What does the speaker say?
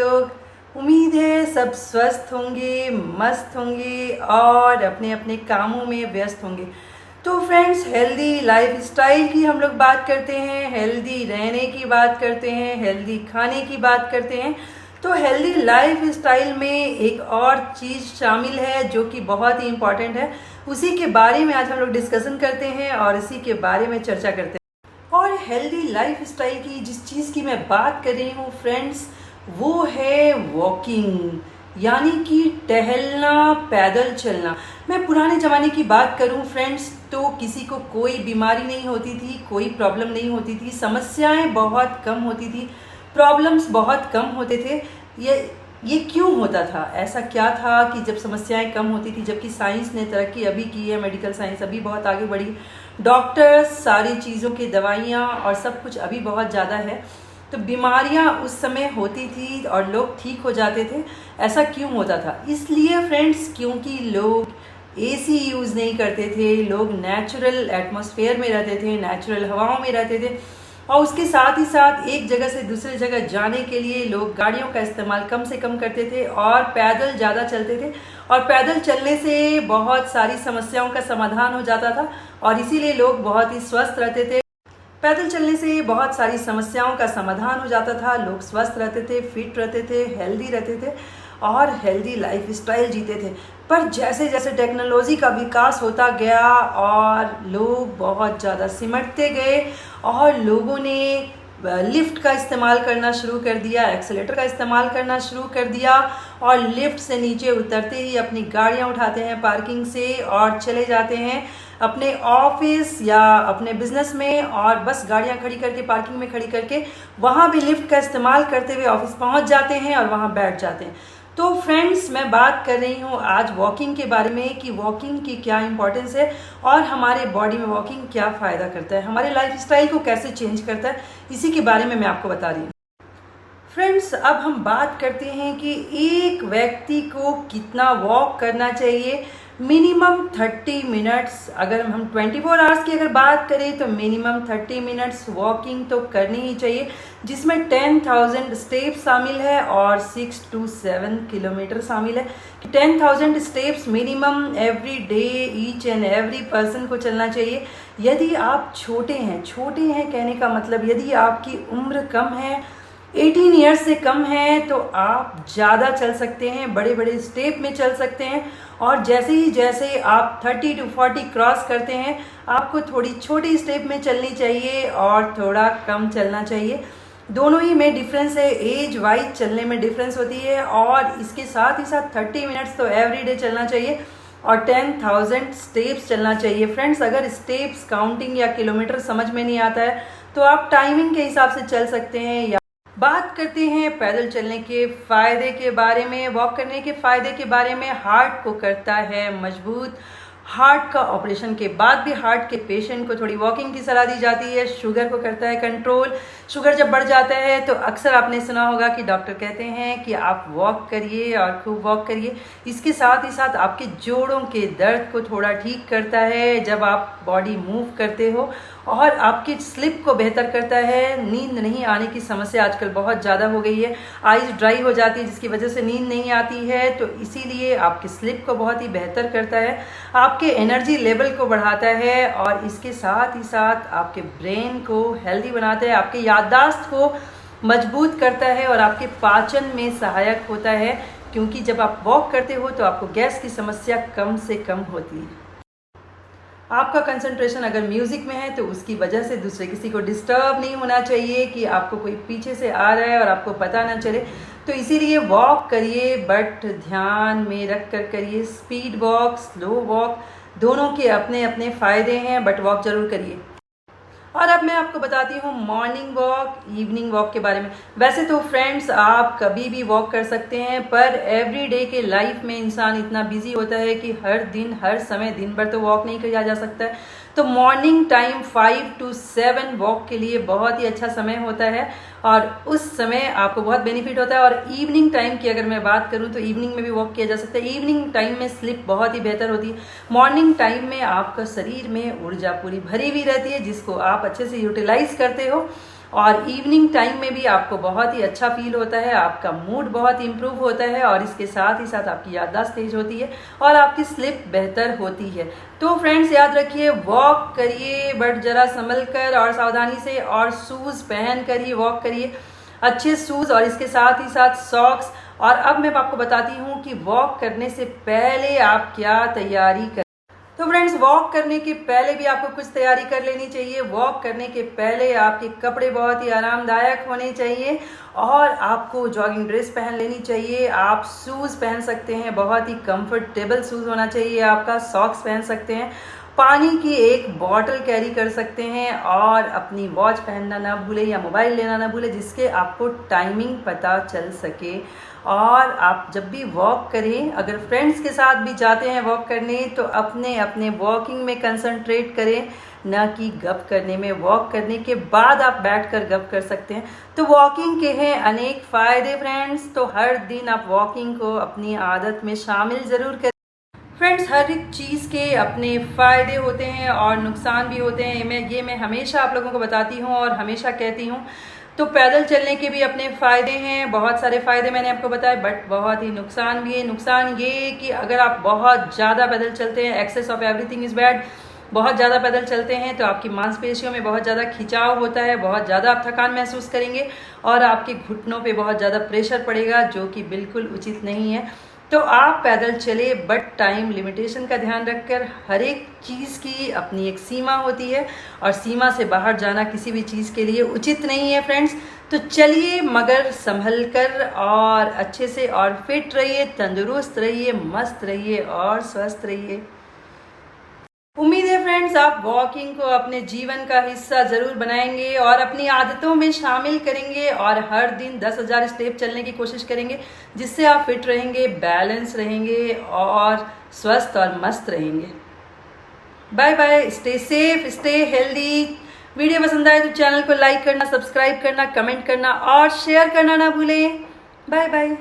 लोग। उम्मीद है सब स्वस्थ होंगे, मस्त होंगे और अपने अपने कामों में व्यस्त होंगे। तो फ्रेंड्स, हेल्दी लाइफ स्टाइल की हम लोग बात करते हैं, हेल्दी रहने की बात करते हैं, हेल्दी खाने की बात करते हैं। तो हेल्दी लाइफ स्टाइल में एक और चीज़ शामिल है जो कि बहुत ही इम्पॉर्टेंट है। उसी के बारे में आज हम लोग डिस्कशन करते हैं और इसी के बारे में चर्चा करते हैं। और हेल्दी लाइफ स्टाइल की जिस चीज़ की मैं बात कर रही हूँ फ्रेंड्स, वो है वॉकिंग, यानी कि टहलना, पैदल चलना। मैं पुराने ज़माने की बात करूं फ्रेंड्स, तो किसी को कोई बीमारी नहीं होती थी, कोई प्रॉब्लम नहीं होती थी, समस्याएं बहुत कम होती थी, प्रॉब्लम्स बहुत कम होते थे। ये क्यों होता था? ऐसा क्या था कि जब समस्याएं कम होती थी, जबकि साइंस ने तरक्की अभी की है, मेडिकल साइंस अभी बहुत आगे बढ़ी, डॉक्टर्स, सारी चीज़ों की दवाइयाँ और सब कुछ अभी बहुत ज़्यादा है, तो बीमारियां उस समय होती थी और लोग ठीक हो जाते थे। ऐसा क्यों होता था? इसलिए फ्रेंड्स, क्योंकि लोग एसी यूज़ नहीं करते थे, लोग नेचुरल एटमॉस्फेयर में रहते थे, नेचुरल हवाओं में रहते थे। और उसके साथ ही साथ एक जगह से दूसरी जगह जाने के लिए लोग गाड़ियों का इस्तेमाल कम से कम करते थे और पैदल ज़्यादा चलते थे। और पैदल चलने से बहुत सारी समस्याओं का समाधान हो जाता था और इसीलिए लोग बहुत ही स्वस्थ रहते थे। पैदल चलने से बहुत सारी समस्याओं का समाधान हो जाता था, लोग स्वस्थ रहते थे, फिट रहते थे, हेल्दी रहते थे और हेल्दी लाइफ स्टाइल जीते थे। पर जैसे जैसे टेक्नोलॉजी का विकास होता गया और लोग बहुत ज़्यादा सिमटते गए और लोगों ने लिफ्ट का इस्तेमाल करना शुरू कर दिया, एक्सेलेटर का इस्तेमाल करना शुरू कर दिया और लिफ्ट से नीचे उतरते ही अपनी गाड़ियाँ उठाते हैं पार्किंग से और चले जाते हैं अपने ऑफिस या अपने बिजनेस में, और बस गाड़ियाँ खड़ी करके पार्किंग में खड़ी करके वहाँ भी लिफ्ट का इस्तेमाल करते हुए ऑफिस पहुँच जाते हैं और वहाँ बैठ जाते हैं। तो फ्रेंड्स, मैं बात कर रही हूँ आज वॉकिंग के बारे में कि वॉकिंग की क्या इंपॉर्टेंस है और हमारे बॉडी में वॉकिंग क्या फ़ायदा करता है, हमारे लाइफस्टाइल को कैसे चेंज करता है, इसी के बारे में मैं आपको बता रही हूँ। फ्रेंड्स, अब हम बात करते हैं कि एक व्यक्ति को कितना वॉक करना चाहिए। मिनिमम 30 मिनट्स, अगर हम 24 आवर्स की अगर बात करें तो मिनिमम 30 मिनट्स वॉकिंग तो करनी ही चाहिए, जिसमें 10,000 स्टेप्स शामिल है और 6 to 7 किलोमीटर शामिल है। 10,000 steps minimum every day each and every person को चलना चाहिए। यदि आप छोटे हैं कहने का मतलब यदि आपकी उम्र कम है, 18 ईयर्स से कम है, तो आप ज़्यादा चल सकते हैं, बड़े बड़े स्टेप में चल सकते हैं। और जैसे आप 30 to 40 क्रॉस करते हैं, आपको थोड़ी छोटी स्टेप में चलनी चाहिए और थोड़ा कम चलना चाहिए। दोनों ही में डिफरेंस है, एज वाइज चलने में डिफरेंस होती है। और इसके साथ ही साथ 30 मिनट्स तो एवरी डे चलना चाहिए और 10,000 स्टेप्स चलना चाहिए। फ्रेंड्स, अगर स्टेप्स काउंटिंग या किलोमीटर समझ में नहीं आता है तो आप टाइमिंग के हिसाब से चल सकते हैं। या बात करते हैं पैदल चलने के फ़ायदे के बारे में, वॉक करने के फ़ायदे के बारे में। हार्ट को करता है मजबूत। हार्ट का ऑपरेशन के बाद भी हार्ट के पेशेंट को थोड़ी वॉकिंग की सलाह दी जाती है। शुगर को करता है कंट्रोल। शुगर जब बढ़ जाता है तो अक्सर आपने सुना होगा कि डॉक्टर कहते हैं कि आप वॉक करिए और खूब वॉक करिए। इसके साथ ही साथ आपके जोड़ों के दर्द को थोड़ा ठीक करता है जब आप बॉडी मूव करते हो, और आपकी स्लिप को बेहतर करता है। नींद नहीं आने की समस्या आजकल बहुत ज़्यादा हो गई है, आइज़ ड्राई हो जाती है जिसकी वजह से नींद नहीं आती है, तो इसीलिए आपकी स्लिप को बहुत ही बेहतर करता है, आपके एनर्जी लेवल को बढ़ाता है और इसके साथ ही साथ आपके ब्रेन को हेल्दी बनाता है, आपके याददाश्त को मजबूत करता है और आपके पाचन में सहायक होता है, क्योंकि जब आप वॉक करते हो तो आपको गैस की समस्या कम से कम होती है। आपका कंसंट्रेशन अगर म्यूज़िक में है तो उसकी वजह से दूसरे किसी को डिस्टर्ब नहीं होना चाहिए कि आपको कोई पीछे से आ रहा है और आपको पता ना चले। तो इसीलिए वॉक करिए, बट ध्यान में रख कर करिए। स्पीड वॉक, स्लो वॉक, दोनों के अपने अपने फ़ायदे हैं, बट वॉक ज़रूर करिए। और अब मैं आपको बताती हूँ मॉर्निंग वॉक, इवनिंग वॉक के बारे में। वैसे तो फ्रेंड्स, आप कभी भी वॉक कर सकते हैं, पर एवरी डे के लाइफ में इंसान इतना बिजी होता है कि हर दिन हर समय दिन भर तो वॉक नहीं किया जा सकता है। तो मॉर्निंग टाइम 5 to 7 वॉक के लिए बहुत ही अच्छा समय होता है और उस समय आपको बहुत बेनिफिट होता है। और इवनिंग टाइम की अगर मैं बात करूं तो इवनिंग में भी वॉक किया जा सकता है। इवनिंग टाइम में स्लिप बहुत ही बेहतर होती है। मॉर्निंग टाइम में आपका शरीर में ऊर्जा पूरी भरी हुई रहती है, जिसको आप अच्छे से यूटिलाइज करते हो और इवनिंग टाइम में भी आपको बहुत ही अच्छा फील होता है, आपका मूड बहुत इम्प्रूव होता है और इसके साथ ही साथ आपकी याददाश्त तेज होती है और आपकी स्लिप बेहतर होती है। तो फ्रेंड्स याद रखिए, वॉक करिए बट ज़रा संभल कर और सावधानी से, और शूज़ पहन कर ही वॉक करिए, अच्छे शूज़ और इसके साथ ही साथ सॉक्स। और अब मैं आपको बताती हूँ कि वॉक करने से पहले आप क्या तैयारी करें। तो फ्रेंड्स, वॉक करने के पहले भी आपको कुछ तैयारी कर लेनी चाहिए। वॉक करने के पहले आपके कपड़े बहुत ही आरामदायक होने चाहिए और आपको जॉगिंग ड्रेस पहन लेनी चाहिए। आप शूज़ पहन सकते हैं, बहुत ही कंफर्टेबल शूज़ होना चाहिए आपका। सॉक्स पहन सकते हैं, पानी की एक बॉटल कैरी कर सकते हैं और अपनी वॉच पहनना ना भूलें या मोबाइल लेना ना भूलें, जिसके आपको टाइमिंग पता चल सके। और आप जब भी वॉक करें, अगर फ्रेंड्स के साथ भी जाते हैं वॉक करने, तो अपने अपने वॉकिंग में कंसंट्रेट करें, ना कि गप करने में। वॉक करने के बाद आप बैठकर गप कर सकते हैं। तो वॉकिंग के हैं अनेक फ़ायदे फ्रेंड्स, तो हर दिन आप वॉकिंग को अपनी आदत में शामिल ज़रूर करें। फ्रेंड्स, हर एक चीज़ के अपने फ़ायदे होते हैं और नुकसान भी होते हैं। मैं हमेशा आप लोगों को बताती हूँ और हमेशा कहती हूँ। तो पैदल चलने के भी अपने फ़ायदे हैं, बहुत सारे फ़ायदे मैंने आपको बताए, बट बहुत ही नुकसान भी है। नुकसान ये कि अगर आप बहुत ज़्यादा पैदल चलते हैं, excess of everything is bad, बहुत ज़्यादा पैदल चलते हैं तो आपकी मांसपेशियों में बहुत ज़्यादा खिंचाव होता है, बहुत ज़्यादा आप थकान महसूस करेंगे और आपके घुटनों पे बहुत ज़्यादा प्रेशर पड़ेगा, जो कि बिल्कुल उचित नहीं है। तो आप पैदल चले, बट टाइम लिमिटेशन का ध्यान रखकर। हर एक चीज़ की अपनी एक सीमा होती है और सीमा से बाहर जाना किसी भी चीज़ के लिए उचित नहीं है फ्रेंड्स। तो चलिए, मगर संभल कर और अच्छे से, और फिट रहिए, तंदुरुस्त रहिए, मस्त रहिए और स्वस्थ रहिए। उम्मीद है फ्रेंड्स, आप वॉकिंग को अपने जीवन का हिस्सा जरूर बनाएंगे और अपनी आदतों में शामिल करेंगे और हर दिन 10,000 स्टेप चलने की कोशिश करेंगे, जिससे आप फिट रहेंगे, बैलेंस रहेंगे और स्वस्थ और मस्त रहेंगे। Bye bye, stay safe, stay healthy. Video पसंद आए तो चैनल को लाइक करना, सब्सक्राइब करना, कमेंट करना और शेयर करना ना भूलें। Bye bye.